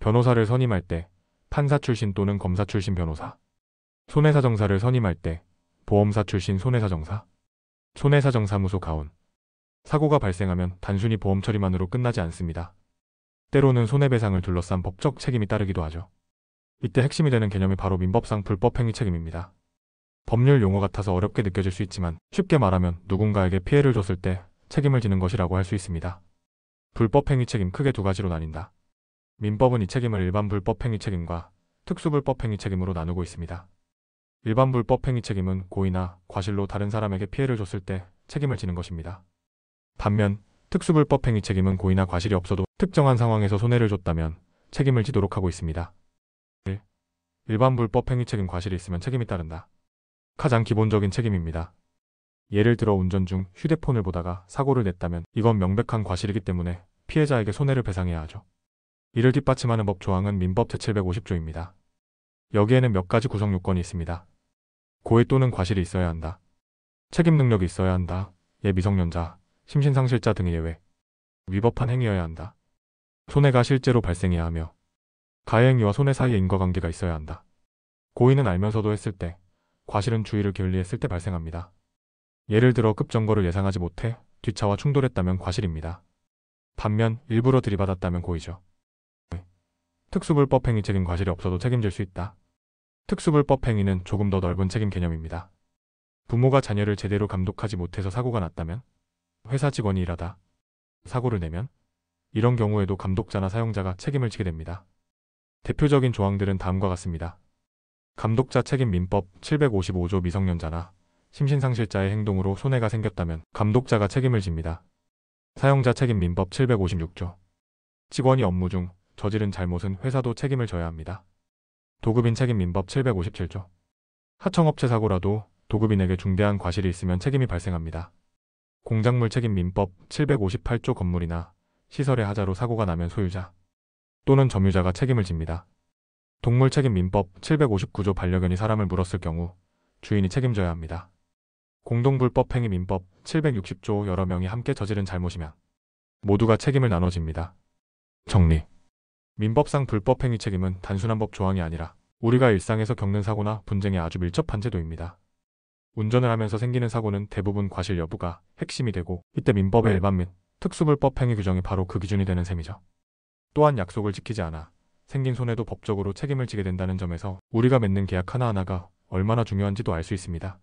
변호사를 선임할 때 판사 출신 또는 검사 출신 변호사, 손해사정사를 선임할 때 보험사 출신 손해사정사, 손해사정사무소 가온. 사고가 발생하면 단순히 보험 처리만으로 끝나지 않습니다. 때로는 손해배상을 둘러싼 법적 책임이 따르기도 하죠. 이때 핵심이 되는 개념이 바로 민법상 불법행위 책임입니다. 법률 용어 같아서 어렵게 느껴질 수 있지만 쉽게 말하면 누군가에게 피해를 줬을 때 책임을 지는 것이라고 할 수 있습니다. 불법행위 책임 크게 두 가지로 나뉜다. 민법은 이 책임을 일반 불법행위 책임과 특수불법행위 책임으로 나누고 있습니다. 일반 불법행위 책임은 고의나 과실로 다른 사람에게 피해를 줬을 때 책임을 지는 것입니다. 반면 특수불법행위 책임은 고의나 과실이 없어도 특정한 상황에서 손해를 줬다면 책임을 지도록 하고 있습니다. 1. 일반 불법행위 책임 과실이 있으면 책임이 따른다. 가장 기본적인 책임입니다. 예를 들어 운전 중 휴대폰을 보다가 사고를 냈다면 이건 명백한 과실이기 때문에 피해자에게 손해를 배상해야 하죠. 이를 뒷받침하는 법 조항은 민법 제750조입니다. 여기에는 몇 가지 구성 요건이 있습니다. 고의 또는 과실이 있어야 한다. 책임 능력이 있어야 한다. 미성년자, 심신상실자 등의 예외. 위법한 행위여야 한다. 손해가 실제로 발생해야 하며 가해행위와 손해 사이에 인과관계가 있어야 한다. 고의는 알면서도 했을 때, 과실은 주의를 게을리했을 때 발생합니다. 예를 들어 급정거를 예상하지 못해 뒷차와 충돌했다면 과실입니다. 반면 일부러 들이받았다면 고의죠. 특수불법행위 책임 과실이 없어도 책임질 수 있다. 특수불법행위는 조금 더 넓은 책임 개념입니다. 부모가 자녀를 제대로 감독하지 못해서 사고가 났다면, 회사 직원이 일하다 사고를 내면 이런 경우에도 감독자나 사용자가 책임을 지게 됩니다. 대표적인 조항들은 다음과 같습니다. 감독자 책임 민법 755조 미성년자나 심신상실자의 행동으로 손해가 생겼다면 감독자가 책임을 집니다. 사용자 책임 민법 756조. 직원이 업무 중 저지른 잘못은 회사도 책임을 져야 합니다. 도급인 책임 민법 757조. 하청업체 사고라도 도급인에게 중대한 과실이 있으면 책임이 발생합니다. 공작물 책임 민법 758조. 건물이나 시설의 하자로 사고가 나면 소유자 또는 점유자가 책임을 집니다. 동물 책임 민법 759조. 반려견이 사람을 물었을 경우 주인이 책임져야 합니다. 공동불법행위 민법 760조. 여러 명이 함께 저지른 잘못이면 모두가 책임을 나눠집니다. 정리. 민법상 불법행위 책임은 단순한 법 조항이 아니라 우리가 일상에서 겪는 사고나 분쟁에 아주 밀접한 제도입니다. 운전을 하면서 생기는 사고는 대부분 과실 여부가 핵심이 되고 이때 민법의 일반 및 특수불법행위 규정이 바로 그 기준이 되는 셈이죠. 또한 약속을 지키지 않아 생긴 손해도 법적으로 책임을 지게 된다는 점에서 우리가 맺는 계약 하나하나가 얼마나 중요한지도 알 수 있습니다.